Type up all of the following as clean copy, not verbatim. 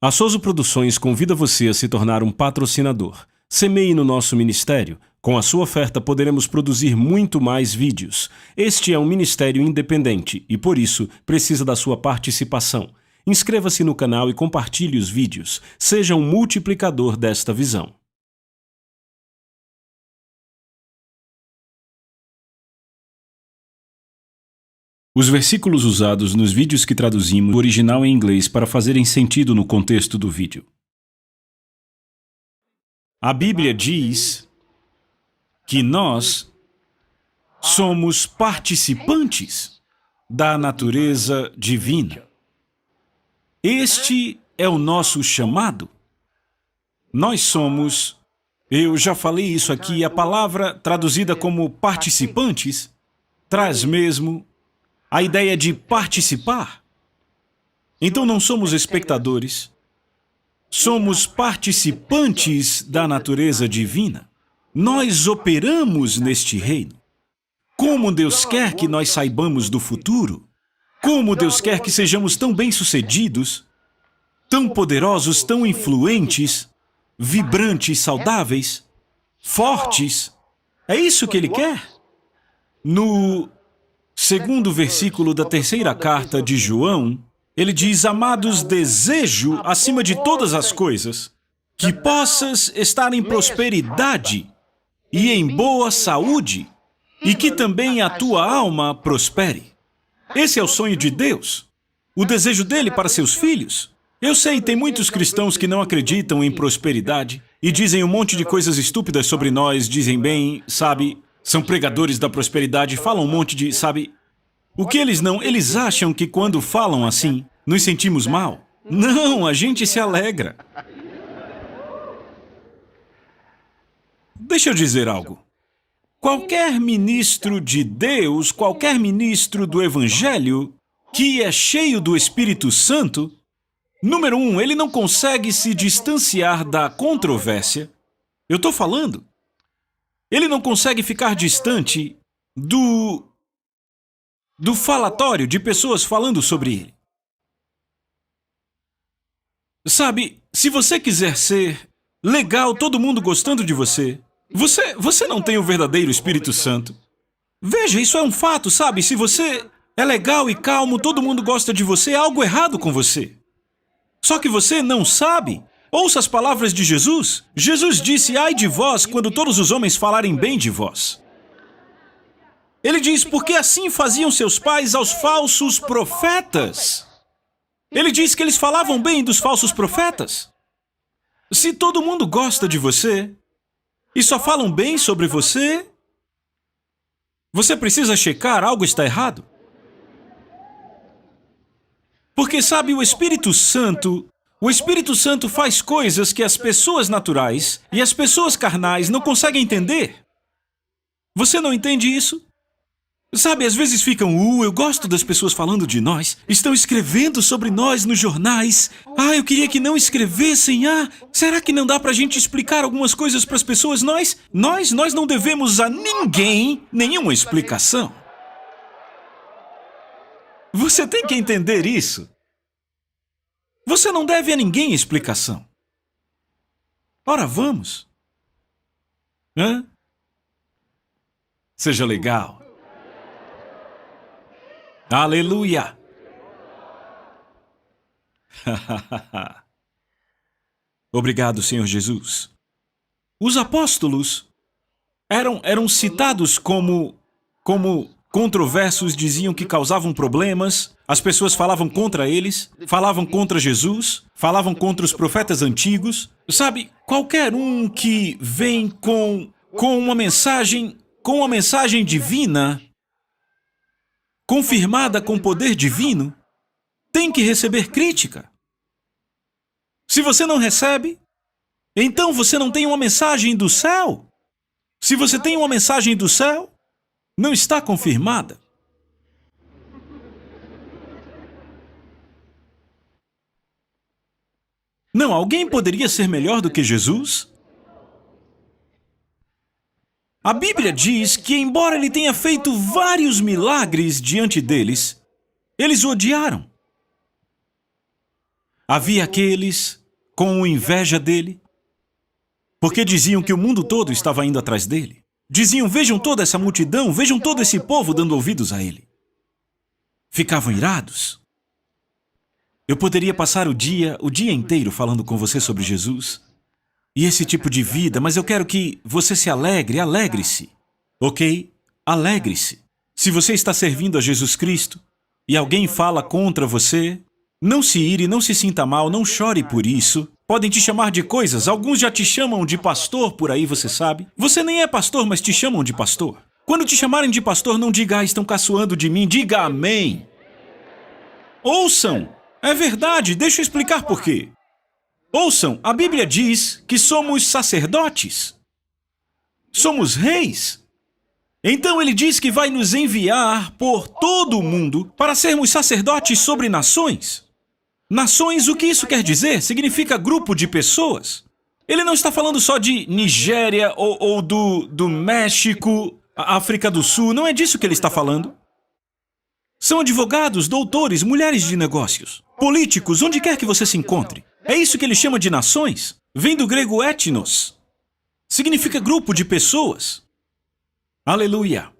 A Souza Produções convida você a se tornar um patrocinador. Semeie no nosso ministério. Com a sua oferta poderemos produzir muito mais vídeos. Este é um ministério independente e, por isso, precisa da sua participação. Inscreva-se no canal e compartilhe os vídeos. Seja um multiplicador desta visão. Os versículos usados nos vídeos que traduzimos do original em inglês para fazerem sentido no contexto do vídeo. A Bíblia diz que nós somos participantes da natureza divina. Este é o nosso chamado. Nós somos, eu já falei isso aqui, a palavra traduzida como participantes traz mesmo a ideia de participar. Então não somos espectadores, somos participantes da natureza divina. Nós operamos neste reino. Como Deus quer que nós saibamos do futuro, como Deus quer que sejamos tão bem-sucedidos, tão poderosos, tão influentes, vibrantes, saudáveis, fortes. É isso que Ele quer. No segundo versículo da terceira carta de João, ele diz: amados, desejo, acima de todas as coisas, que possas estar em prosperidade e em boa saúde, e que também a tua alma prospere. Esse é o sonho de Deus, o desejo dele para seus filhos. Eu sei, tem muitos cristãos que não acreditam em prosperidade e dizem um monte de coisas estúpidas sobre nós, dizem bem, sabe, são pregadores da prosperidade, falam um monte de, sabe... O que eles não... Eles acham que quando falam assim, nos sentimos mal? Não, a gente se alegra. Deixa eu dizer algo. Qualquer ministro de Deus, qualquer ministro do Evangelho, que é cheio do Espírito Santo, número um, ele não consegue se distanciar da controvérsia. Eu estou falando. Ele não consegue ficar distante do falatório de pessoas falando sobre ele. Sabe, se você quiser ser legal, todo mundo gostando de você, você não tem o verdadeiro Espírito Santo. Veja, isso é um fato, sabe? Se você é legal e calmo, todo mundo gosta de você, há algo errado com você. Só que você não sabe. Ouça as palavras de Jesus. Jesus disse: ai de vós quando todos os homens falarem bem de vós. Ele diz: porque assim faziam seus pais aos falsos profetas. Ele diz que eles falavam bem dos falsos profetas. Se todo mundo gosta de você e só falam bem sobre você, você precisa checar, algo está errado. Porque sabe, o Espírito Santo faz coisas que as pessoas naturais e as pessoas carnais não conseguem entender. Você não entende isso? Sabe, às vezes ficam, eu gosto das pessoas falando de nós, estão escrevendo sobre nós nos jornais. Eu queria que não escrevessem. Será que não dá pra gente explicar algumas coisas para as pessoas? Nós não devemos a ninguém nenhuma explicação. Você tem que entender isso. Você não deve a ninguém explicação. Ora, vamos. Seja legal. Aleluia! Obrigado, Senhor Jesus. Os apóstolos eram citados como controversos, diziam que causavam problemas, as pessoas falavam contra eles, falavam contra Jesus, falavam contra os profetas antigos. Sabe, qualquer um que vem com uma mensagem divina, confirmada com poder divino, tem que receber crítica. Se você não recebe, então você não tem uma mensagem do céu. Se você tem uma mensagem do céu, não está confirmada. Não, alguém poderia ser melhor do que Jesus? A Bíblia diz que, embora ele tenha feito vários milagres diante deles, eles o odiaram. Havia aqueles com inveja dele, porque diziam que o mundo todo estava indo atrás dele. Diziam, vejam toda essa multidão, vejam todo esse povo dando ouvidos a ele. Ficavam irados. Eu poderia passar o dia inteiro falando com você sobre Jesus e esse tipo de vida, mas eu quero que você se alegre, alegre-se, ok? Alegre-se. Se você está servindo a Jesus Cristo e alguém fala contra você, não se ire, não se sinta mal, não chore por isso. Podem te chamar de coisas, alguns já te chamam de pastor por aí, você sabe. Você nem é pastor, mas te chamam de pastor. Quando te chamarem de pastor, não diga, ah, estão caçoando de mim, diga amém. Ouçam, é verdade, deixa eu explicar por quê. Ouçam, a Bíblia diz que somos sacerdotes. Somos reis. Então ele diz que vai nos enviar por todo o mundo para sermos sacerdotes sobre nações. Nações, o que isso quer dizer? Significa grupo de pessoas. Ele não está falando só de Nigéria ou do México, África do Sul, não é disso que ele está falando. São advogados, doutores, mulheres de negócios, políticos, onde quer que você se encontre. É isso que ele chama de nações. Vem do grego etnos. Significa grupo de pessoas. Aleluia.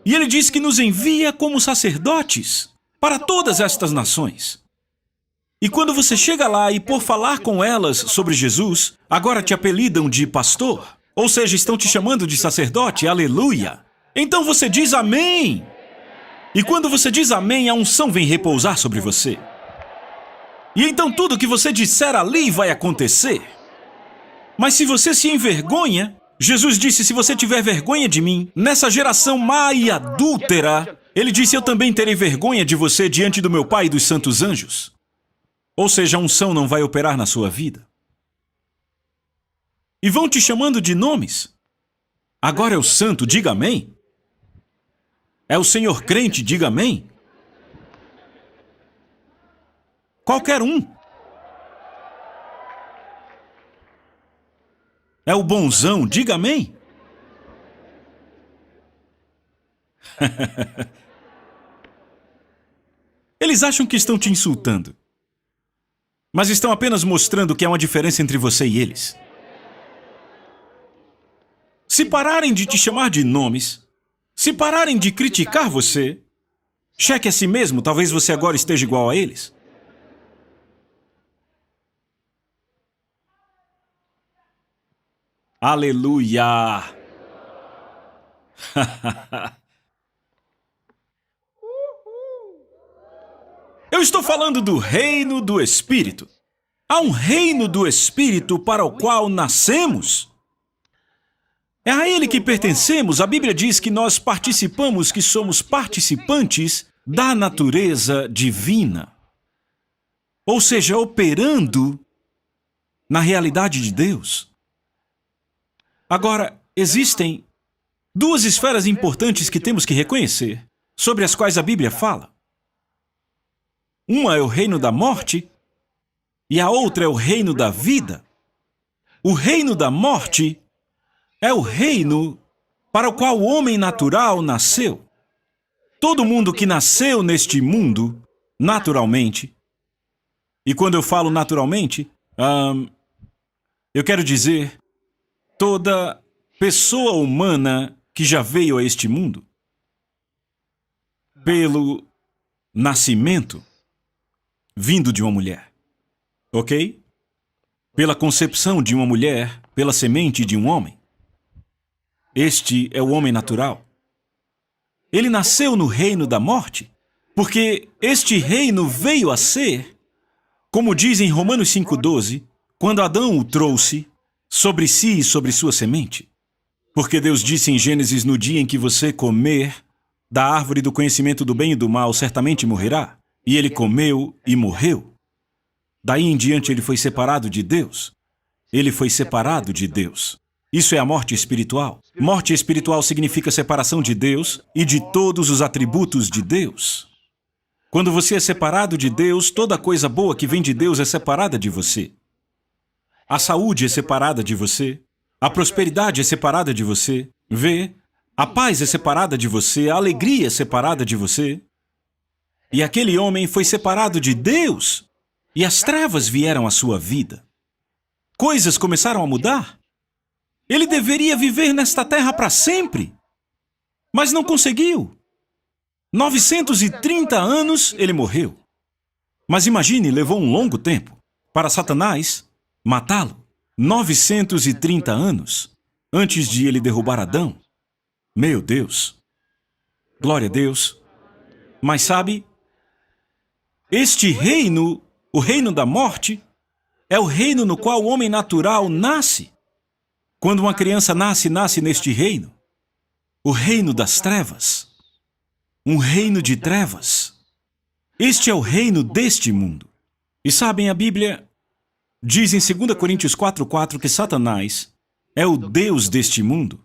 E ele diz que nos envia como sacerdotes para todas estas nações. E quando você chega lá e por falar com elas sobre Jesus, agora te apelidam de pastor, ou seja, estão te chamando de sacerdote, aleluia. Então você diz amém. E quando você diz amém, a unção vem repousar sobre você. E então tudo que você disser ali vai acontecer. Mas se você se envergonha, Jesus disse, se você tiver vergonha de mim, nessa geração má e adúltera, ele disse, eu também terei vergonha de você diante do meu Pai e dos santos anjos. Ou seja, a unção não vai operar na sua vida. E vão te chamando de nomes. Agora é o santo, diga amém. É o Senhor crente, diga amém. Qualquer um. É o bonzão, diga amém. Eles acham que estão te insultando, mas estão apenas mostrando que há uma diferença entre você e eles. Se pararem de te chamar de nomes, se pararem de criticar você, cheque a si mesmo, talvez você agora esteja igual a eles. Aleluia! Eu estou falando do reino do Espírito. Há um reino do Espírito para o qual nascemos. É a ele que pertencemos. A Bíblia diz que nós participamos, que somos participantes da natureza divina. Ou seja, operando na realidade de Deus. Agora, existem duas esferas importantes que temos que reconhecer, sobre as quais a Bíblia fala. Uma é o reino da morte e a outra é o reino da vida. O reino da morte é o reino para o qual o homem natural nasceu. Todo mundo que nasceu neste mundo, naturalmente, e quando eu falo naturalmente, eu quero dizer toda pessoa humana que já veio a este mundo, pelo nascimento, vindo de uma mulher, ok? Pela concepção de uma mulher, pela semente de um homem. Este é o homem natural. Ele nasceu no reino da morte, porque este reino veio a ser, como diz em Romanos 5,12, quando Adão o trouxe sobre si e sobre sua semente. Porque Deus disse em Gênesis, no dia em que você comer da árvore do conhecimento do bem e do mal, certamente morrerá. E ele comeu e morreu. Daí em diante ele foi separado de Deus. Ele foi separado de Deus. Isso é a morte espiritual. Morte espiritual significa separação de Deus e de todos os atributos de Deus. Quando você é separado de Deus, toda coisa boa que vem de Deus é separada de você. A saúde é separada de você. A prosperidade é separada de você. Vê? A paz é separada de você. A alegria é separada de você. E aquele homem foi separado de Deus. e as trevas vieram à sua vida. Coisas começaram a mudar. Ele deveria viver nesta terra para sempre, mas não conseguiu. 930 anos ele morreu. Mas imagine, levou um longo tempo para Satanás matá-lo. 930 anos antes de ele derrubar Adão. Meu Deus! Glória a Deus! Mas sabe, este reino, o reino da morte, é o reino no qual o homem natural nasce. Quando uma criança nasce neste reino. O reino das trevas. Um reino de trevas. Este é o reino deste mundo. E sabem, a Bíblia diz em 2 Coríntios 4,4 que Satanás é o Deus deste mundo.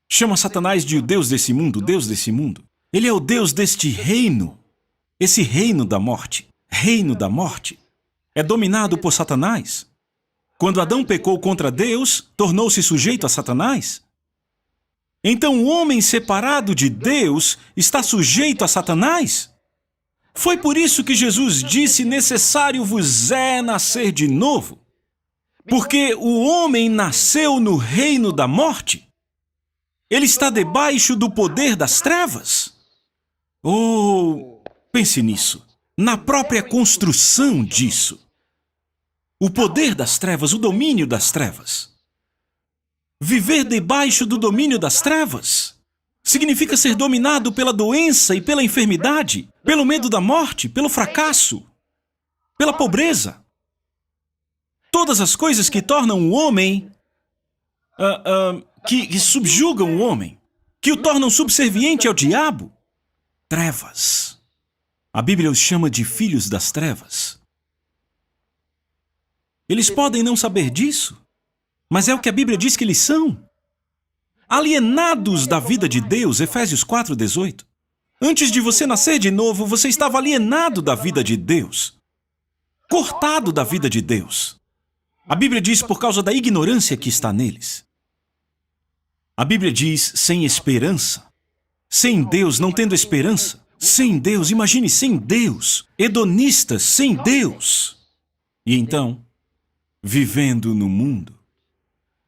Chama Satanás de o Deus desse mundo, o Deus desse mundo. Ele é o Deus deste reino. Esse reino da morte. Reino da morte. É dominado por Satanás. Quando Adão pecou contra Deus, tornou-se sujeito a Satanás. Então o homem separado de Deus está sujeito a Satanás. Foi por isso que Jesus disse: necessário vos é nascer de novo. Porque o homem nasceu no reino da morte. Ele está debaixo do poder das trevas. Oh, pense nisso. Na própria construção disso. O poder das trevas, o domínio das trevas. Viver debaixo do domínio das trevas significa ser dominado pela doença e pela enfermidade, pelo medo da morte, pelo fracasso, pela pobreza. Todas as coisas que tornam o homem, que subjugam o homem, que o tornam subserviente ao diabo. Trevas. A Bíblia os chama de filhos das trevas. Eles podem não saber disso, mas é o que a Bíblia diz que eles são. Alienados da vida de Deus, Efésios 4,18. Antes de você nascer de novo, você estava alienado da vida de Deus. Cortado da vida de Deus. A Bíblia diz por causa da ignorância que está neles. A Bíblia diz sem esperança. Sem Deus, não tendo esperança. Sem Deus, imagine, sem Deus. Hedonistas, sem Deus. E então, vivendo no mundo.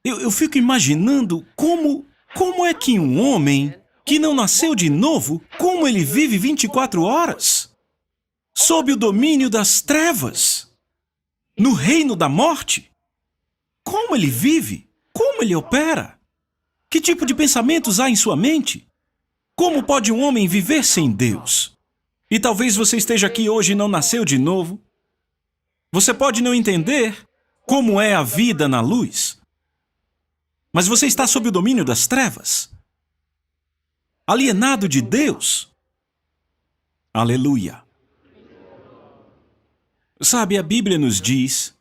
Eu fico imaginando como é que um homem que não nasceu de novo, como ele vive 24 horas? Sob o domínio das trevas. No reino da morte. Como ele vive? Como ele opera? Que tipo de pensamentos há em sua mente? Como pode um homem viver sem Deus? E talvez você esteja aqui hoje e não nasceu de novo. Você pode não entender como é a vida na luz. Mas você está sob o domínio das trevas. Alienado de Deus. Aleluia. Sabe, a Bíblia nos diz,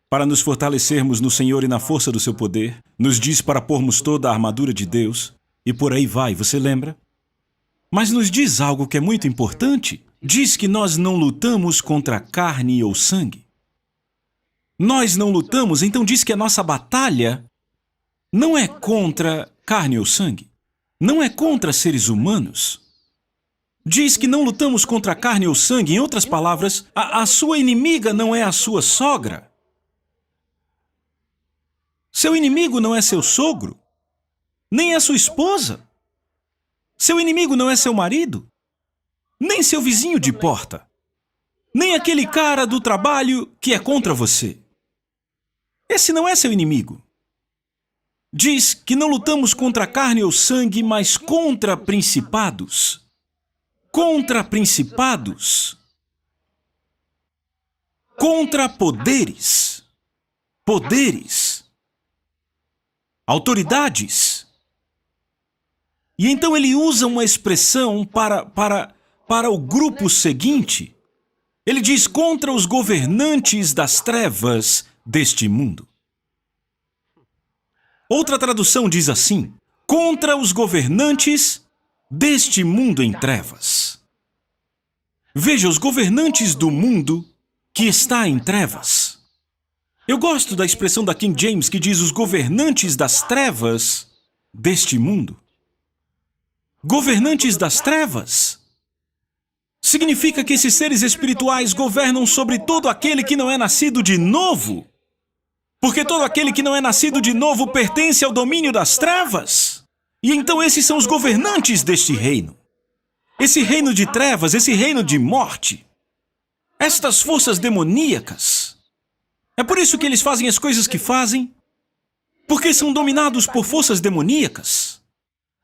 para nos fortalecermos no Senhor e na força do seu poder, nos diz para pormos toda a armadura de Deus, e por aí vai, você lembra? Mas nos diz algo que é muito importante. Diz que nós não lutamos contra carne ou sangue. Nós não lutamos, então diz que a nossa batalha não é contra carne ou sangue. Não é contra seres humanos. Diz que não lutamos contra carne ou sangue. Em outras palavras, a sua inimiga não é a sua sogra. Seu inimigo não é seu sogro. Nem é sua esposa. Seu inimigo não é seu marido. Nem seu vizinho de porta. Nem aquele cara do trabalho que é contra você. Esse não é seu inimigo. Diz que não lutamos contra carne ou sangue, mas contra principados. Contra principados. Contra poderes. Poderes. Autoridades. E então ele usa uma expressão para o grupo seguinte. Ele diz contra os governantes das trevas deste mundo. Outra tradução diz assim: contra os governantes deste mundo em trevas. Veja, os governantes do mundo que está em trevas. Eu gosto da expressão da King James que diz os governantes das trevas deste mundo. Governantes das trevas. Significa que esses seres espirituais governam sobre todo aquele que não é nascido de novo. Porque todo aquele que não é nascido de novo pertence ao domínio das trevas. E então esses são os governantes deste reino. Esse reino de trevas, esse reino de morte. Estas forças demoníacas. É por isso que eles fazem as coisas que fazem. Porque são dominados por forças demoníacas.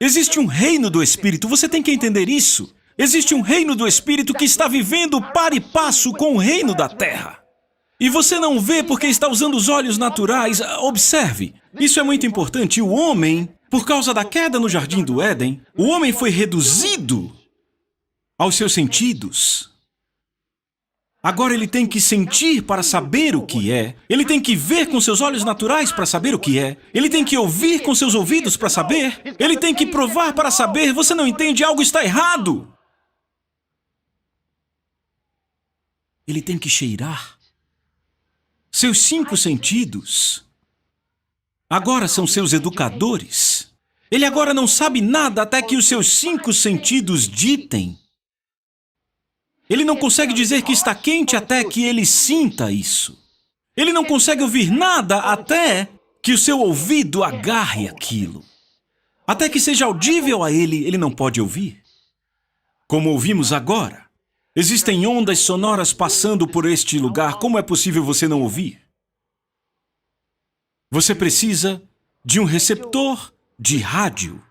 Existe um reino do Espírito, você tem que entender isso. Existe um reino do Espírito que está vivendo par e passo com o reino da terra. E você não vê porque está usando os olhos naturais. Observe, isso é muito importante. O homem, por causa da queda no Jardim do Éden, o homem foi reduzido aos seus sentidos. Agora ele tem que sentir para saber o que é. Ele tem que ver com seus olhos naturais para saber o que é. Ele tem que ouvir com seus ouvidos para saber. Ele tem que provar para saber. Você não entende, algo está errado. Ele tem que cheirar. Seus 5 sentidos agora são seus educadores. Ele agora não sabe nada até que os seus 5 sentidos ditem. Ele não consegue dizer que está quente até que ele sinta isso. Ele não consegue ouvir nada até que o seu ouvido agarre aquilo. Até que seja audível a ele, ele não pode ouvir. Como ouvimos agora. Existem ondas sonoras passando por este lugar. Como é possível você não ouvir? Você precisa de um receptor de rádio.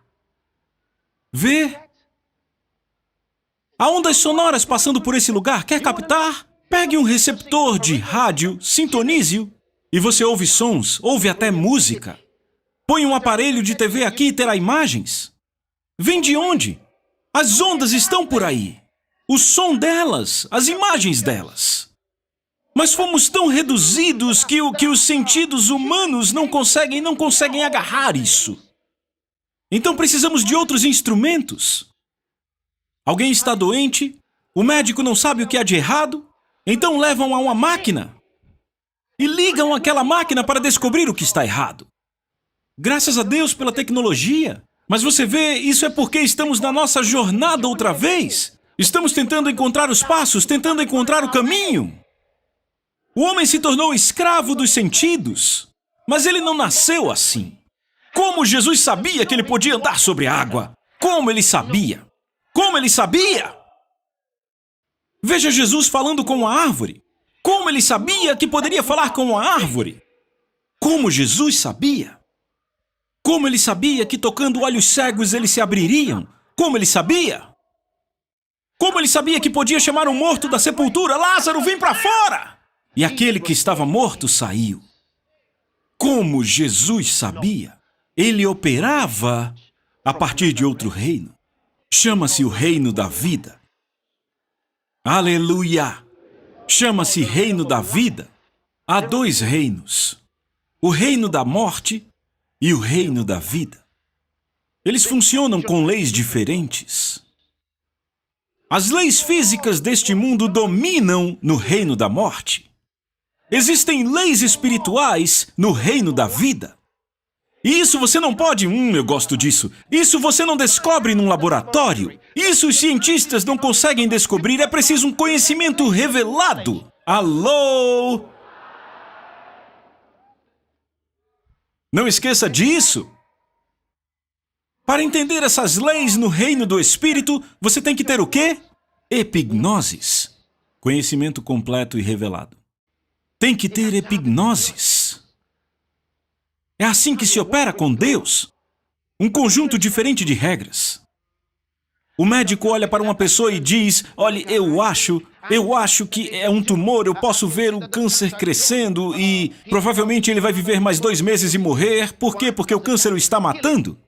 Vê? Há ondas sonoras passando por esse lugar. Quer captar? Pegue um receptor de rádio, sintonize-o, e você ouve sons, ouve até música. Põe um aparelho de TV aqui e terá imagens. Vem de onde? As ondas estão por aí. O som delas, as imagens delas. Mas fomos tão reduzidos que os sentidos humanos não conseguem agarrar isso. Então precisamos de outros instrumentos. Alguém está doente, o médico não sabe o que há de errado, então levam a uma máquina e ligam aquela máquina para descobrir o que está errado. Graças a Deus pela tecnologia. Mas você vê, isso é porque estamos na nossa jornada outra vez. Estamos tentando encontrar os passos, tentando encontrar o caminho. O homem se tornou escravo dos sentidos, mas ele não nasceu assim. Como Jesus sabia que ele podia andar sobre a água? Como ele sabia? Como ele sabia? Veja Jesus falando com a árvore. Como ele sabia que poderia falar com a árvore? Como Jesus sabia? Como ele sabia que tocando olhos cegos eles se abririam? Como ele sabia? Como ele sabia que podia chamar um morto da sepultura? Lázaro, vem para fora! E aquele que estava morto saiu. Como Jesus sabia? Ele operava a partir de outro reino. Chama-se o reino da vida. Aleluia! Chama-se reino da vida. Há 2 reinos. O reino da morte e o reino da vida. Eles funcionam com leis diferentes. As leis físicas deste mundo dominam no reino da morte. Existem leis espirituais no reino da vida. E isso você não pode... eu gosto disso. Isso você não descobre num laboratório. Isso os cientistas não conseguem descobrir. É preciso um conhecimento revelado. Alô? Não esqueça disso. Para entender essas leis no reino do Espírito, você tem que ter o quê? Epignosis. Conhecimento completo e revelado. Tem que ter epignosis. É assim que se opera com Deus. Um conjunto diferente de regras. O médico olha para uma pessoa e diz, olha, eu acho que é um tumor, eu posso ver o câncer crescendo e provavelmente ele vai viver mais 2 meses e morrer. Por quê? Porque o câncer o está matando.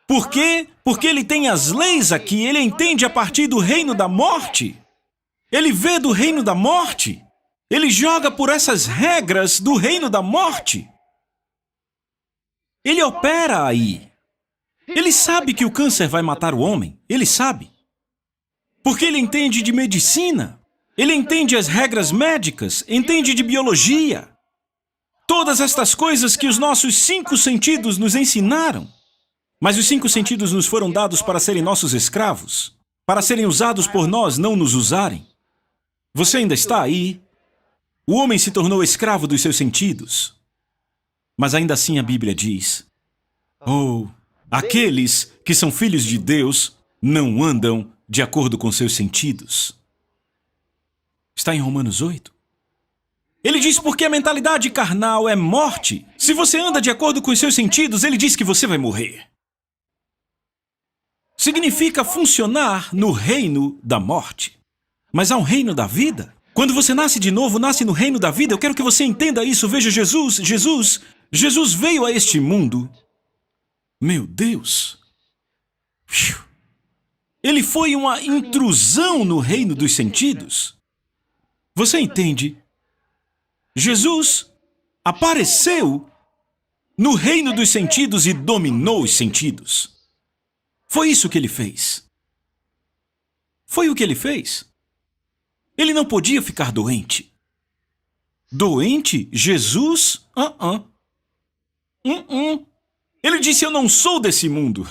Por quê? Porque ele tem as leis aqui, ele entende a partir do reino da morte. Ele vê do reino da morte. Ele joga por essas regras do reino da morte. Ele opera aí. Ele sabe que o câncer vai matar o homem. Ele sabe. Porque ele entende de medicina. Ele entende as regras médicas, entende de biologia. Todas estas coisas que os nossos 5 sentidos nos ensinaram. Mas os 5 sentidos nos foram dados para serem nossos escravos. para serem usados por nós não nos usarem. Você ainda está aí? O homem se tornou escravo dos seus sentidos. Mas ainda assim a Bíblia diz: oh, aqueles que são filhos de Deus não andam de acordo com seus sentidos. Está em Romanos 8. Ele diz porque a mentalidade carnal é morte. Se você anda de acordo com os seus sentidos, ele diz que você vai morrer. Significa funcionar no reino da morte. Mas há um reino da vida. Quando você nasce de novo, nasce no reino da vida. Eu quero que você entenda isso. Veja, Jesus veio a este mundo. Meu Deus. Ele foi uma intrusão no reino dos sentidos. Você entende? Jesus apareceu no reino dos sentidos e dominou os sentidos. Foi isso que ele fez. Foi o que ele fez. Ele não podia ficar doente. Doente? Jesus? Ele disse: eu não sou desse mundo.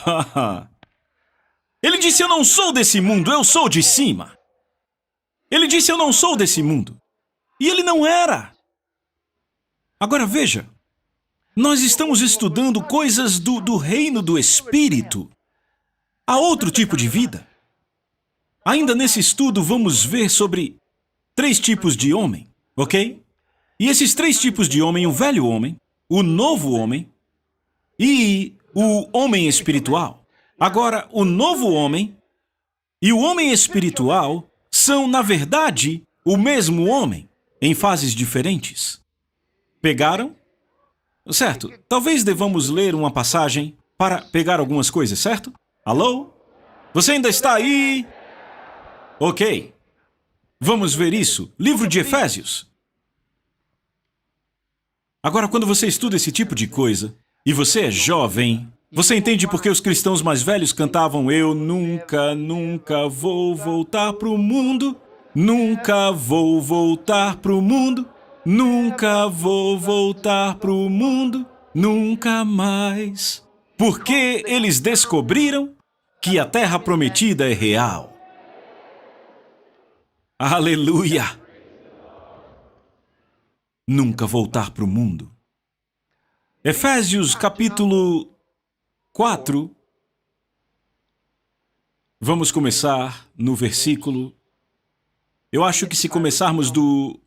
Ele disse: eu não sou desse mundo, eu sou de cima. Ele disse: eu não sou desse mundo. E ele não era. Agora veja, nós estamos estudando coisas do reino do Espírito. Há outro tipo de vida. Ainda nesse estudo vamos ver sobre 3 tipos de homem, ok? E esses 3 tipos de homem, o velho homem, o novo homem e o homem espiritual. Agora, o novo homem e o homem espiritual são, na verdade, o mesmo homem, em fases diferentes. Pegaram? Certo, talvez devamos ler uma passagem para pegar algumas coisas, certo? Alô? Você ainda está aí? Ok. Vamos ver isso. Livro de Efésios. Agora, quando você estuda esse tipo de coisa, e você é jovem, você entende por que os cristãos mais velhos cantavam: eu nunca, nunca vou voltar pro mundo, nunca vou voltar pro mundo, nunca vou voltar pro mundo, nunca mais. Porque eles descobriram que a terra prometida é real. Aleluia! Nunca voltar para o mundo. Efésios capítulo 4. Vamos começar no versículo... Eu acho que se começarmos do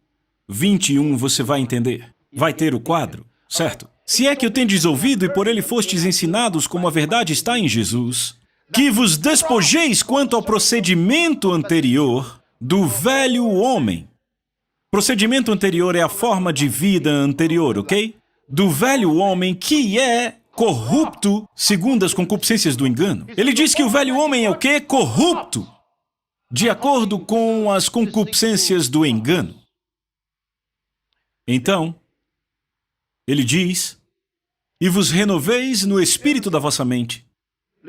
21, você vai entender. Vai ter o quadro, certo? Se é que o tendes ouvido e por ele fostes ensinados como a verdade está em Jesus, que vos despojeis quanto ao procedimento anterior do velho homem. Procedimento anterior é a forma de vida anterior, ok? Do velho homem que é corrupto segundo as concupiscências do engano. Ele diz que o velho homem é o quê? Corrupto, de acordo com as concupiscências do engano. Então, ele diz: e vos renoveis no espírito da vossa mente,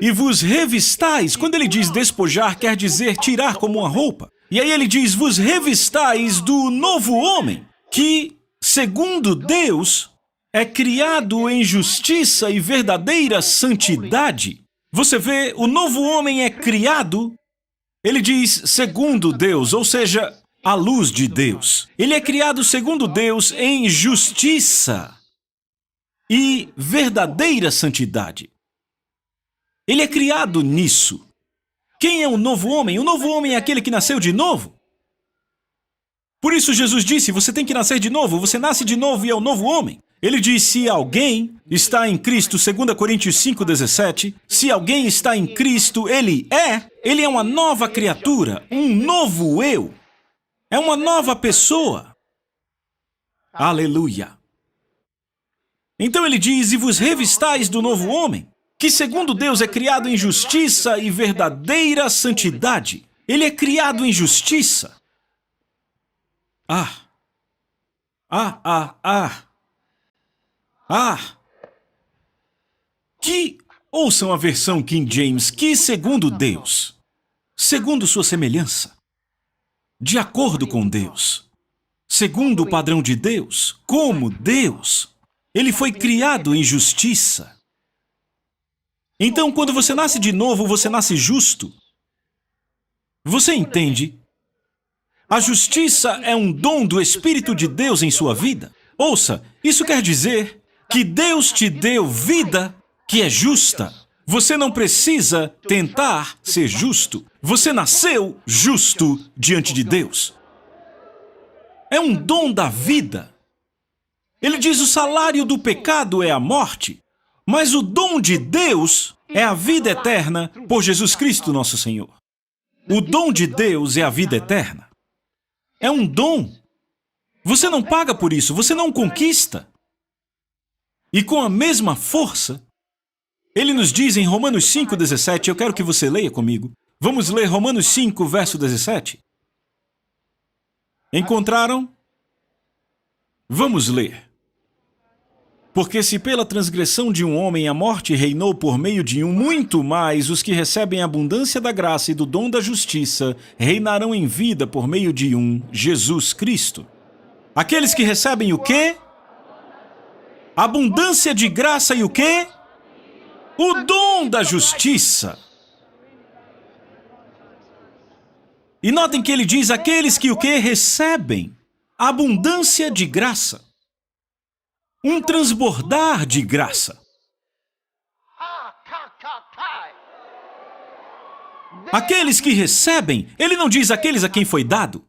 e vos revistais. Quando ele diz despojar, quer dizer tirar como uma roupa. E aí ele diz: vos revistais do novo homem, que, segundo Deus, é criado em justiça e verdadeira santidade. Você vê, o novo homem é criado, ele diz segundo Deus, ou seja, à luz de Deus. Ele é criado segundo Deus em justiça e verdadeira santidade. Ele é criado nisso. Quem é o novo homem? O novo homem é aquele que nasceu de novo. Por isso Jesus disse: você tem que nascer de novo, você nasce de novo e é o novo homem. Ele diz: se alguém está em Cristo, 2 Coríntios 5,17, se alguém está em Cristo, ele é uma nova criatura, um novo eu. É uma nova pessoa. Aleluia. Então ele diz: e vos revistais do novo homem, que segundo Deus é criado em justiça e verdadeira santidade. Ele é criado em justiça. Que, ouçam a versão King James, que segundo Deus, segundo sua semelhança, de acordo com Deus, segundo o padrão de Deus, como Deus, ele foi criado em justiça. Então, quando você nasce de novo, você nasce justo. Você entende? A justiça é um dom do Espírito de Deus em sua vida. Ouça, isso quer dizer que Deus te deu vida que é justa. Você não precisa tentar ser justo. Você nasceu justo diante de Deus. É um dom da vida. Ele diz: o salário do pecado é a morte, mas o dom de Deus é a vida eterna por Jesus Cristo, nosso Senhor. O dom de Deus é a vida eterna. É um dom. Você não paga por isso, você não conquista. E com a mesma força, ele nos diz em Romanos 5,17, eu quero que você leia comigo. Vamos ler Romanos 5, verso 17. Encontraram? Vamos ler. Porque se pela transgressão de um homem a morte reinou por meio de um, muito mais os que recebem a abundância da graça e do dom da justiça reinarão em vida por meio de um, Jesus Cristo. Aqueles que recebem o quê? Abundância de graça e o quê? O dom da justiça. E notem que ele diz aqueles que o quê? Recebem abundância de graça. Um transbordar de graça. Aqueles que recebem, ele não diz aqueles a quem foi dado.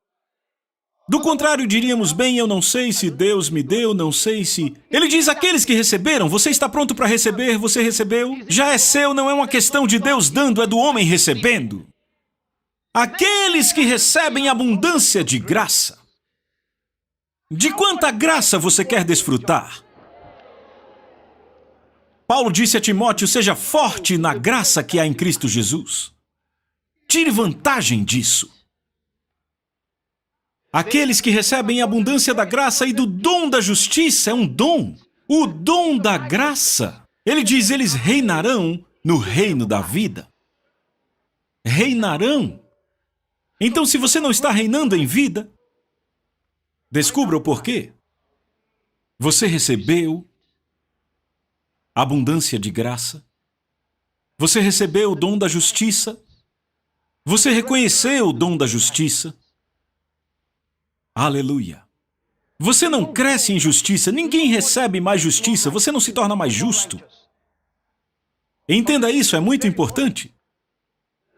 Do contrário, diríamos, bem, eu não sei se Deus me deu, não sei se... Ele diz aqueles que receberam, você está pronto para receber, você recebeu? Já é seu, não é uma questão de Deus dando, é do homem recebendo. Aqueles que recebem abundância de graça. De quanta graça você quer desfrutar? Paulo disse a Timóteo, seja forte na graça que há em Cristo Jesus. Tire vantagem disso. Aqueles que recebem abundância da graça e do dom da justiça é um dom. O dom da graça. Ele diz, eles reinarão no reino da vida. Reinarão. Então, se você não está reinando em vida, descubra o porquê. Você recebeu abundância de graça. Você recebeu o dom da justiça. Você reconheceu o dom da justiça. Aleluia. Você não cresce em justiça, ninguém recebe mais justiça, você não se torna mais justo. Entenda isso, é muito importante.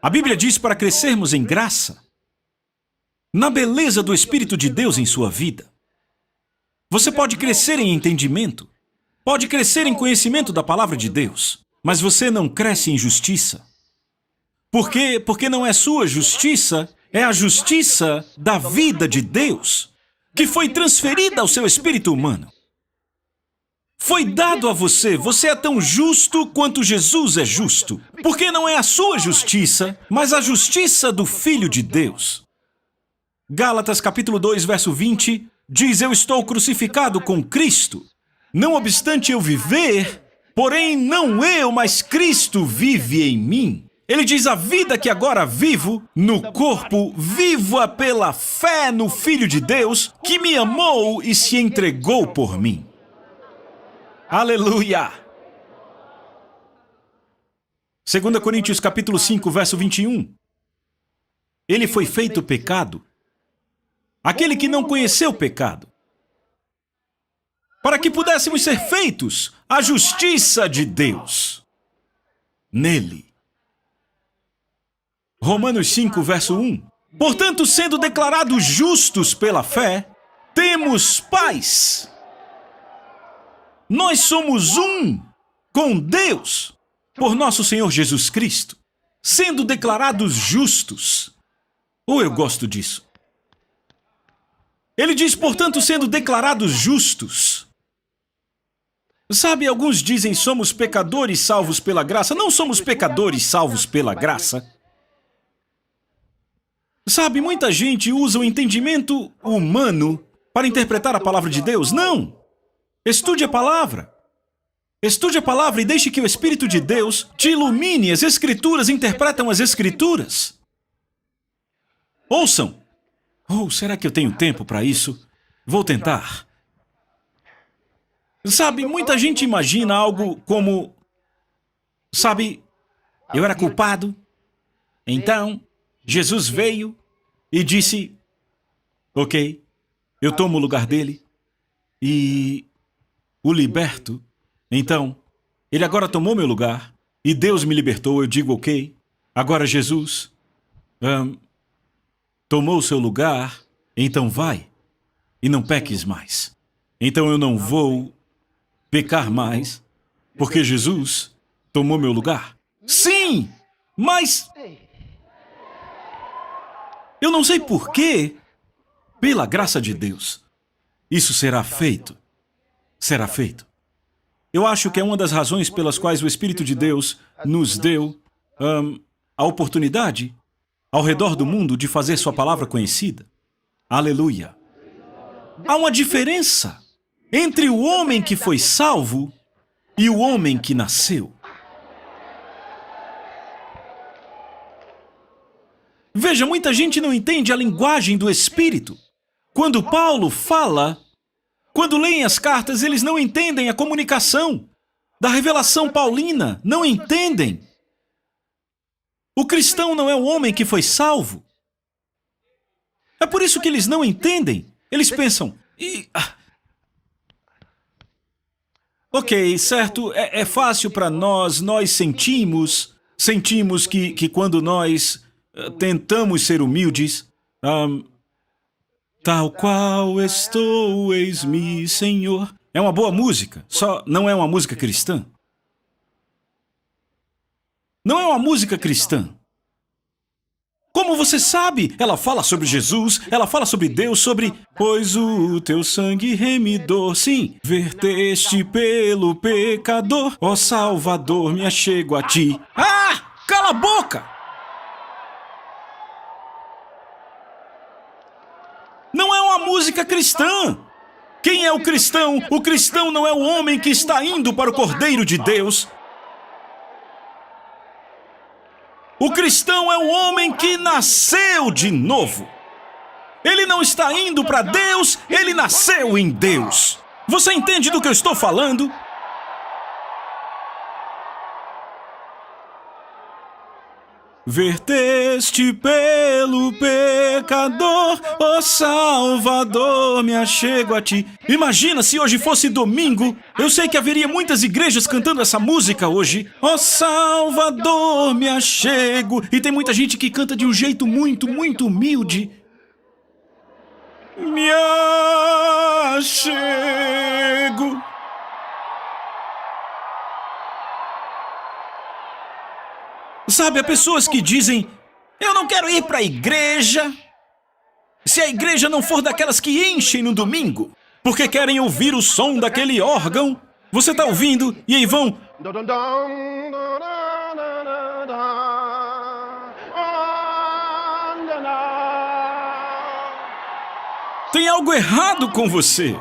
A Bíblia diz para crescermos em graça, na beleza do Espírito de Deus em sua vida. Você pode crescer em entendimento, pode crescer em conhecimento da palavra de Deus, mas você não cresce em justiça. Por quê? Porque não é sua justiça, é a justiça da vida de Deus, que foi transferida ao seu espírito humano. Foi dado a você, você é tão justo quanto Jesus é justo, porque não é a sua justiça, mas a justiça do Filho de Deus. Gálatas capítulo 2, verso 20, diz, eu estou crucificado com Cristo. Não obstante eu viver, porém não eu, mas Cristo vive em mim. Ele diz, a vida que agora vivo no corpo, vivo-a pela fé no Filho de Deus, que me amou e se entregou por mim. Aleluia! 2 Coríntios capítulo 5, verso 21. Ele foi feito pecado, aquele que não conheceu pecado, para que pudéssemos ser feitos a justiça de Deus nele. Romanos 5, verso 1. Portanto, sendo declarados justos pela fé, temos paz. Nós somos um com Deus por nosso Senhor Jesus Cristo, sendo declarados justos. Eu gosto disso. Ele diz, portanto, sendo declarados justos. Sabe, alguns dizem somos pecadores salvos pela graça. Não somos pecadores salvos pela graça. Sabe, muita gente usa o entendimento humano para interpretar a palavra de Deus. Não! Estude a palavra. Estude a palavra e deixe que o Espírito de Deus te ilumine. As Escrituras interpretam as Escrituras. Ouçam. Será que eu tenho tempo para isso? Vou tentar. Sabe, muita gente imagina algo como... Sabe, eu era culpado, então Jesus veio e disse, ok, eu tomo o lugar dele e o liberto. Então, ele agora tomou meu lugar e Deus me libertou. Eu digo, ok, agora Jesus tomou o seu lugar, então vai e não peques mais. Então eu não vou pecar mais, porque Jesus tomou meu lugar. Sim, mas eu não sei por quê, pela graça de Deus, isso será feito. Será feito. Eu acho que é uma das razões pelas quais o Espírito de Deus nos deu a oportunidade, ao redor do mundo, de fazer sua palavra conhecida. Aleluia. Há uma diferença entre o homem que foi salvo e o homem que nasceu. Veja, muita gente não entende a linguagem do Espírito. Quando Paulo fala, quando leem as cartas, eles não entendem a comunicação da revelação paulina. Não entendem. O cristão não é o homem que foi salvo. É por isso que eles não entendem. Eles pensam, ok, certo, é fácil para nós sentimos que quando nós tentamos ser humildes, tal qual estou, eis-me, Senhor. É uma boa música, só não é uma música cristã. Não é uma música cristã. Como você sabe, ela fala sobre Jesus, ela fala sobre Deus, sobre... Pois o teu sangue remidor, sim, verteste pelo pecador. Ó Salvador, me achego a ti. Ah! Cala a boca! Não é uma música cristã. Quem é o cristão? O cristão não é o homem que está indo para o Cordeiro de Deus. O cristão é o homem que nasceu de novo. Ele não está indo para Deus, ele nasceu em Deus. Você entende do que eu estou falando? Verteste pelo pecador, ó Salvador, me achego a ti. Imagina se hoje fosse domingo. Eu sei que haveria muitas igrejas cantando essa música hoje. Ó Salvador, me achego. E tem muita gente que canta de um jeito muito, muito humilde. Me achego. Sabe, há pessoas que dizem, eu não quero ir para a igreja, se a igreja não for daquelas que enchem no domingo, porque querem ouvir o som daquele órgão. Você está ouvindo? E aí vão... Tem algo errado com você.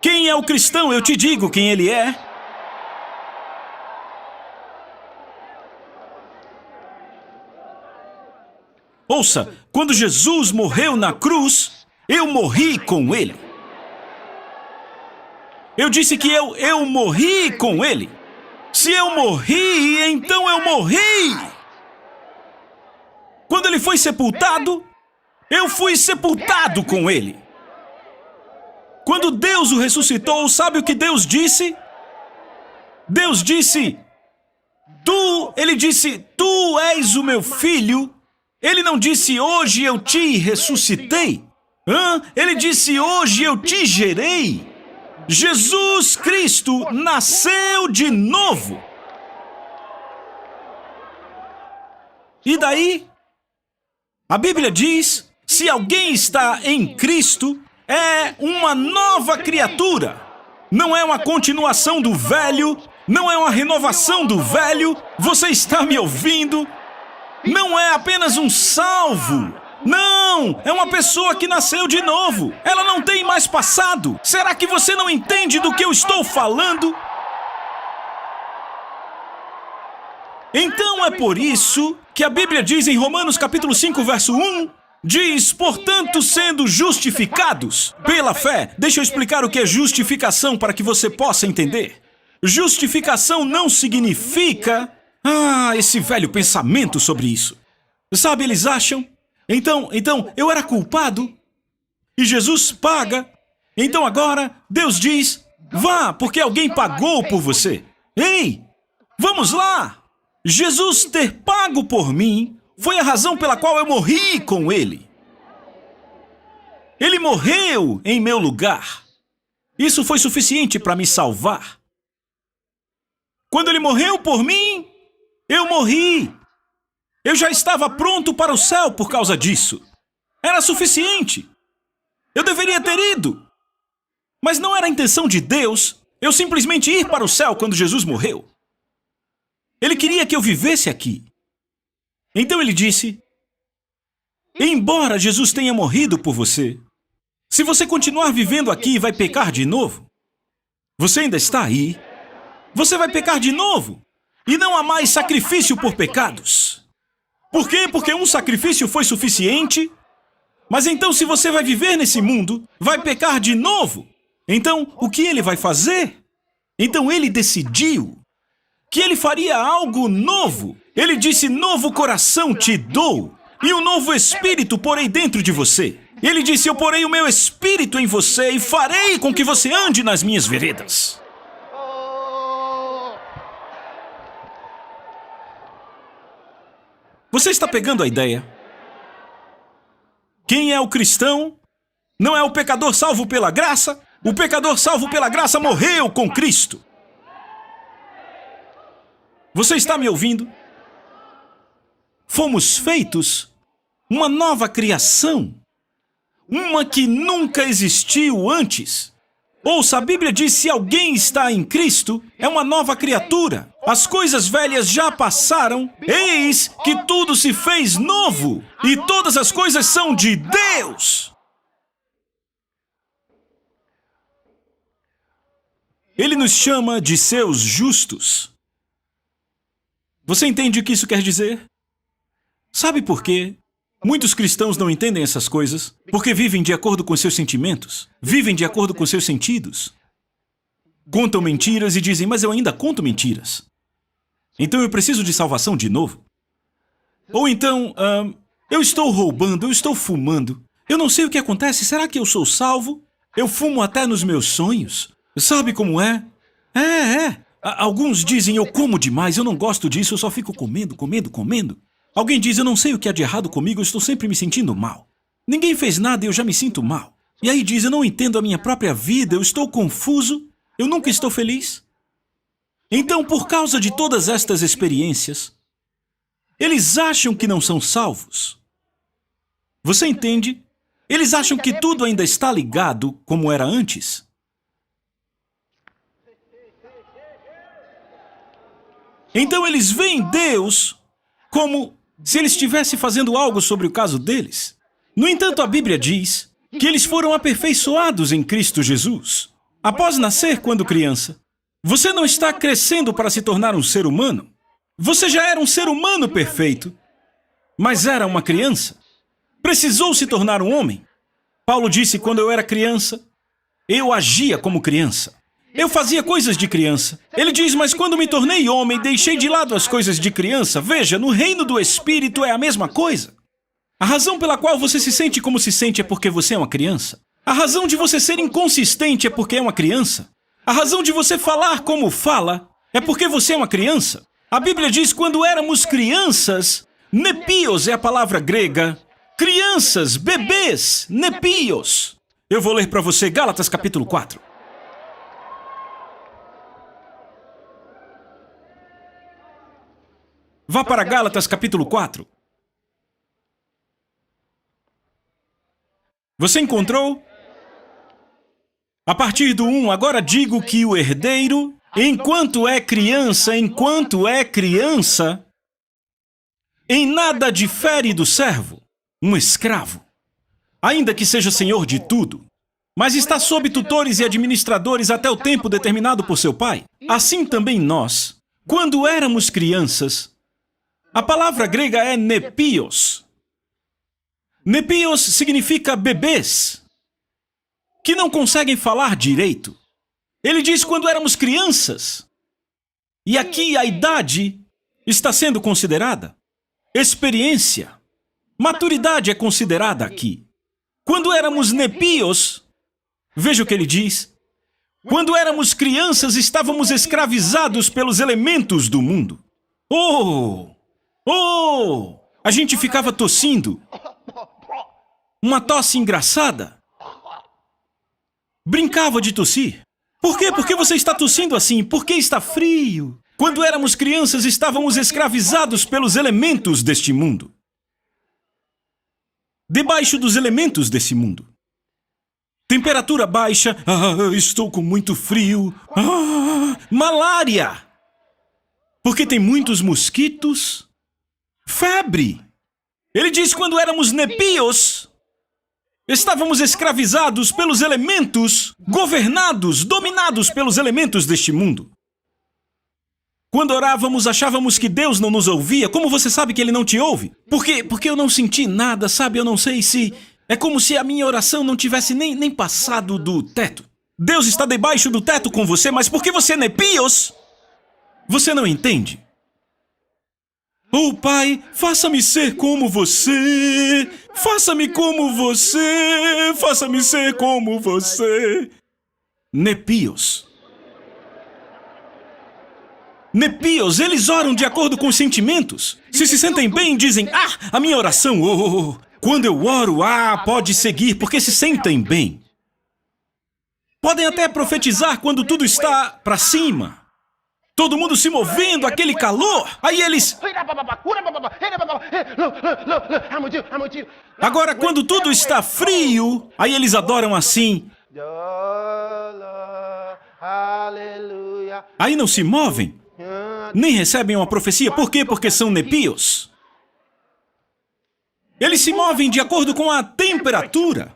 Quem é o cristão? Eu te digo quem ele é. Ouça, quando Jesus morreu na cruz, eu morri com ele. Eu disse que eu morri com ele. Se eu morri, então eu morri. Quando ele foi sepultado, eu fui sepultado com ele. Quando Deus o ressuscitou, sabe o que Deus disse? Deus disse, ele disse, tu és o meu filho. Ele não disse, hoje eu te ressuscitei. Ele disse, hoje eu te gerei. Jesus Cristo nasceu de novo. E daí? A Bíblia diz, se alguém está em Cristo, é uma nova criatura. Não é uma continuação do velho, não é uma renovação do velho. Você está me ouvindo? Não é apenas um salvo. Não, é uma pessoa que nasceu de novo. Ela não tem mais passado. Será que você não entende do que eu estou falando? Então é por isso que a Bíblia diz em Romanos capítulo 5, verso 1, Diz, portanto, sendo justificados pela fé. Deixa eu explicar o que é justificação para que você possa entender. Justificação não significa... esse velho pensamento sobre isso. Sabe, eles acham... Então, eu era culpado e Jesus paga. Então agora, Deus diz, vá, porque alguém pagou por você. Ei, vamos lá! Jesus ter pago por mim foi a razão pela qual eu morri com ele. Ele morreu em meu lugar. Isso foi suficiente para me salvar. Quando ele morreu por mim, eu morri. Eu já estava pronto para o céu por causa disso. Era suficiente. Eu deveria ter ido. Mas não era a intenção de Deus eu simplesmente ir para o céu quando Jesus morreu. Ele queria que eu vivesse aqui. Então ele disse, embora Jesus tenha morrido por você, se você continuar vivendo aqui, vai pecar de novo. Você ainda está aí. Você vai pecar de novo. E não há mais sacrifício por pecados. Por quê? Porque um sacrifício foi suficiente. Mas então, se você vai viver nesse mundo, vai pecar de novo. Então, o que ele vai fazer? Então ele decidiu que ele faria algo novo. Ele disse, novo coração te dou, e um novo espírito porei dentro de você. Ele disse, eu porei o meu espírito em você e farei com que você ande nas minhas veredas. Você está pegando a ideia? Quem é o cristão? Não é o pecador salvo pela graça? O pecador salvo pela graça morreu com Cristo. Você está me ouvindo? Fomos feitos uma nova criação. Uma que nunca existiu antes. Ouça, a Bíblia diz, se alguém está em Cristo, é uma nova criatura. As coisas velhas já passaram, eis que tudo se fez novo. E todas as coisas são de Deus. Ele nos chama de seus justos. Você entende o que isso quer dizer? Sabe por quê? Muitos cristãos não entendem essas coisas porque vivem de acordo com seus sentimentos, vivem de acordo com seus sentidos. Contam mentiras e dizem, mas eu ainda conto mentiras. Então eu preciso de salvação de novo. Ou então, eu estou roubando, eu estou fumando. Eu não sei o que acontece, será que eu sou salvo? Eu fumo até nos meus sonhos. Sabe como é? Alguns dizem, eu como demais, eu não gosto disso, eu só fico comendo. Alguém diz, eu não sei o que há de errado comigo, eu estou sempre me sentindo mal. Ninguém fez nada e eu já me sinto mal. E aí diz, eu não entendo a minha própria vida, eu estou confuso, eu nunca estou feliz. Então, por causa de todas estas experiências, eles acham que não são salvos. Você entende? Eles acham que tudo ainda está ligado como era antes. Então eles veem Deus como se ele estivesse fazendo algo sobre o caso deles. No entanto, a Bíblia diz que eles foram aperfeiçoados em Cristo Jesus. Após nascer quando criança, você não está crescendo para se tornar um ser humano. Você já era um ser humano perfeito, mas era uma criança. Precisou se tornar um homem. Paulo disse, quando eu era criança, eu agia como criança. Eu fazia coisas de criança. Ele diz, mas quando me tornei homem, deixei de lado as coisas de criança. Veja, no reino do Espírito é a mesma coisa. A razão pela qual você se sente como se sente é porque você é uma criança. A razão de você ser inconsistente é porque é uma criança. A razão de você falar como fala é porque você é uma criança. A Bíblia diz, quando éramos crianças, nepios é a palavra grega. Crianças, bebês, nepios. Eu vou ler para você Gálatas capítulo 4. Vá para Gálatas capítulo 4. Você encontrou? A partir do 1, agora digo que o herdeiro, enquanto é criança, em nada difere do servo, um escravo, ainda que seja senhor de tudo, mas está sob tutores e administradores até o tempo determinado por seu pai. Assim também nós, quando éramos crianças, a palavra grega é nepios. Nepios significa bebês, que não conseguem falar direito. Ele diz quando éramos crianças. E aqui a idade está sendo considerada. Experiência. Maturidade é considerada aqui. Quando éramos nepios, veja o que ele diz. Quando éramos crianças, estávamos escravizados pelos elementos do mundo. A gente ficava tossindo. Uma tosse engraçada. Brincava de tossir. Por quê? Por que você está tossindo assim? Por que está frio? Quando éramos crianças, estávamos escravizados pelos elementos deste mundo. Debaixo dos elementos desse mundo. Temperatura baixa. Estou com muito frio. Malária. Porque tem muitos mosquitos. Febre. Ele diz quando éramos nepios, estávamos escravizados pelos elementos, governados, dominados pelos elementos deste mundo. Quando orávamos, achávamos que Deus não nos ouvia. Como você sabe que Ele não te ouve? Porque eu não senti nada, sabe? Eu não sei se... É como se a minha oração não tivesse nem passado do teto. Deus está debaixo do teto com você, mas porque você é nepios, você não entende. Pai, faça-me ser como você. Faça-me como você. Faça-me ser como você. Nepios. Nepios, eles oram de acordo com os sentimentos. Se sentem bem, dizem, a minha oração, quando eu oro, pode seguir, porque se sentem bem. Podem até profetizar quando tudo está para cima. Todo mundo se movendo, aquele calor. Aí eles... Agora, quando tudo está frio, aí eles adoram assim. Aí não se movem. Nem recebem uma profecia. Por quê? Porque são nepios. Eles se movem de acordo com a temperatura.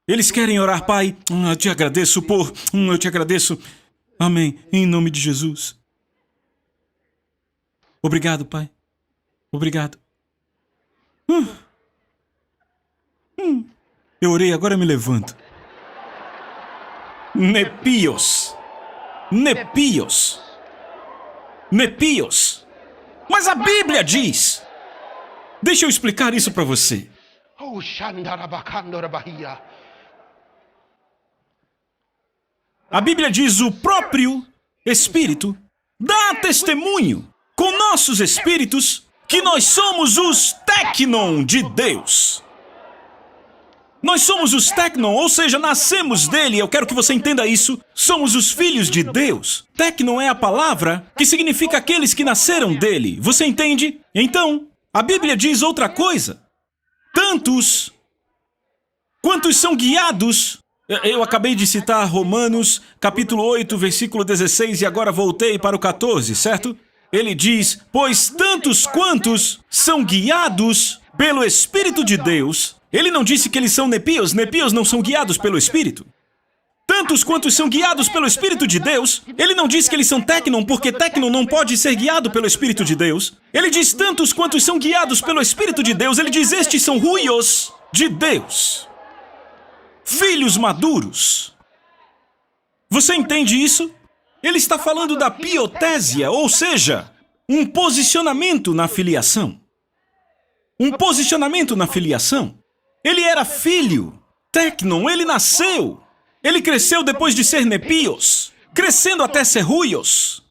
Eles querem orar, Pai. Eu te agradeço por... Eu te agradeço. Amém. Em nome de Jesus. Obrigado, Pai. Obrigado. Eu orei, agora eu me levanto. Nepios. Nepios. Nepios. Mas a Bíblia diz... Deixa eu explicar isso para você. A Bíblia diz o próprio Espírito dá testemunho com nossos espíritos que nós somos os Tecnon de Deus. Nós somos os Tecnon, ou seja, nascemos dele. Eu quero que você entenda isso. Somos os filhos de Deus. Tecnon é a palavra que significa aqueles que nasceram dele. Você entende? Então, a Bíblia diz outra coisa. Tantos quantos são guiados... Eu acabei de citar Romanos, capítulo 8, versículo 16, e agora voltei para o 14, certo? Ele diz, pois tantos quantos são guiados pelo Espírito de Deus... Ele não disse que eles são nepios. Nepios não são guiados pelo Espírito. Tantos quantos são guiados pelo Espírito de Deus. Ele não disse que eles são Tecnon, porque Tecnon não pode ser guiado pelo Espírito de Deus. Ele diz tantos quantos são guiados pelo Espírito de Deus. Ele diz estes são huios de Deus. Filhos maduros. Você entende isso? Ele está falando da piotésia, ou seja, um posicionamento na filiação. Um posicionamento na filiação. Ele era filho. Tecnon, ele nasceu. Ele cresceu depois de ser nepios, crescendo até ser huios.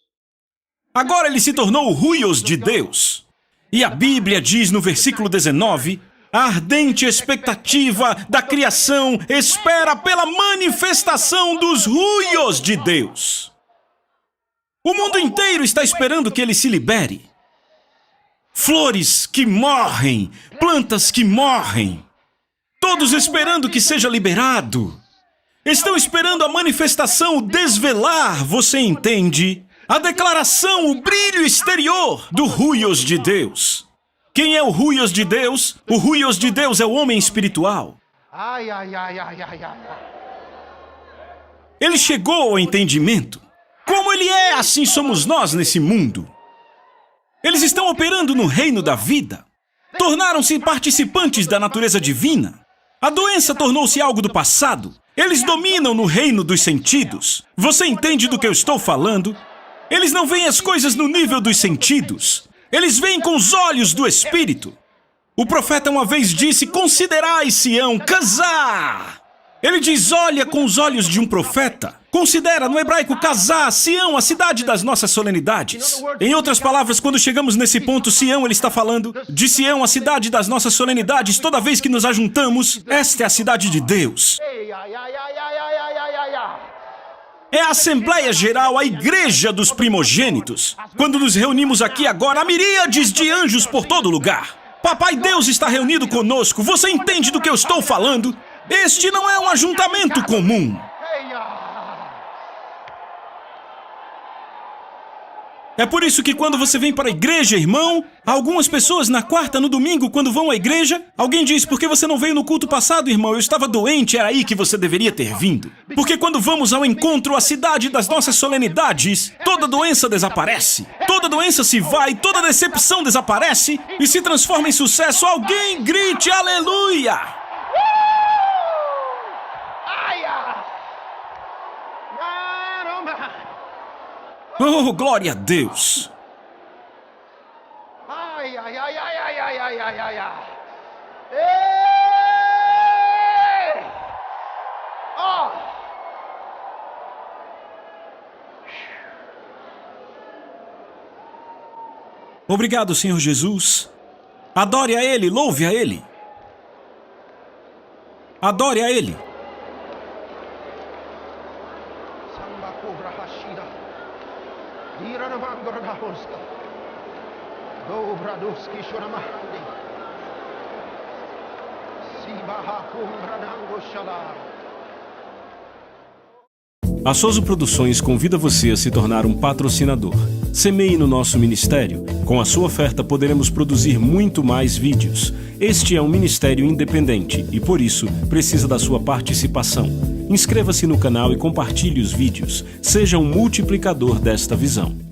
Agora ele se tornou o huios de Deus. E a Bíblia diz no versículo 19, a ardente expectativa da criação espera pela manifestação dos huios de Deus. O mundo inteiro está esperando que ele se libere. Flores que morrem, plantas que morrem. Todos esperando que seja liberado. Estão esperando a manifestação, o desvelar, você entende? A declaração, o brilho exterior do huios de Deus. Quem é o huios de Deus? O huios de Deus é o homem espiritual. Ele chegou ao entendimento. Como ele é, assim somos nós nesse mundo. Eles estão operando no reino da vida. Tornaram-se participantes da natureza divina. A doença tornou-se algo do passado. Eles dominam no reino dos sentidos. Você entende do que eu estou falando? Eles não veem as coisas no nível dos sentidos. Eles veem com os olhos do Espírito. O profeta uma vez disse, considerai Sião, casar. Ele diz, olha com os olhos de um profeta. Considera, no hebraico, casar, Sião, a cidade das nossas solenidades. Em outras palavras, quando chegamos nesse ponto, Sião, ele está falando de Sião, a cidade das nossas solenidades. Toda vez que nos ajuntamos, esta é a cidade de Deus. É a Assembleia Geral, a Igreja dos Primogênitos. Quando nos reunimos aqui agora, há miríades de anjos por todo lugar. Papai Deus está reunido conosco. Você entende do que eu estou falando? Este não é um ajuntamento comum. É por isso que quando você vem para a igreja, irmão, algumas pessoas na quarta, no domingo, quando vão à igreja, alguém diz, por que você não veio no culto passado, irmão? Eu estava doente, era aí que você deveria ter vindo. Porque quando vamos ao encontro, à cidade das nossas solenidades, toda doença desaparece, toda doença se vai, toda decepção desaparece e se transforma em sucesso. Alguém grite aleluia! Oh, glória a Deus! Obrigado, Senhor Jesus. Adore a Ele, louve a Ele. Adore a Ele. A Soso Produções convida você a se tornar um patrocinador. Semeie no nosso ministério. Com a sua oferta poderemos produzir muito mais vídeos. Este é um ministério independente e, por isso, precisa da sua participação. Inscreva-se no canal e compartilhe os vídeos. Seja um multiplicador desta visão.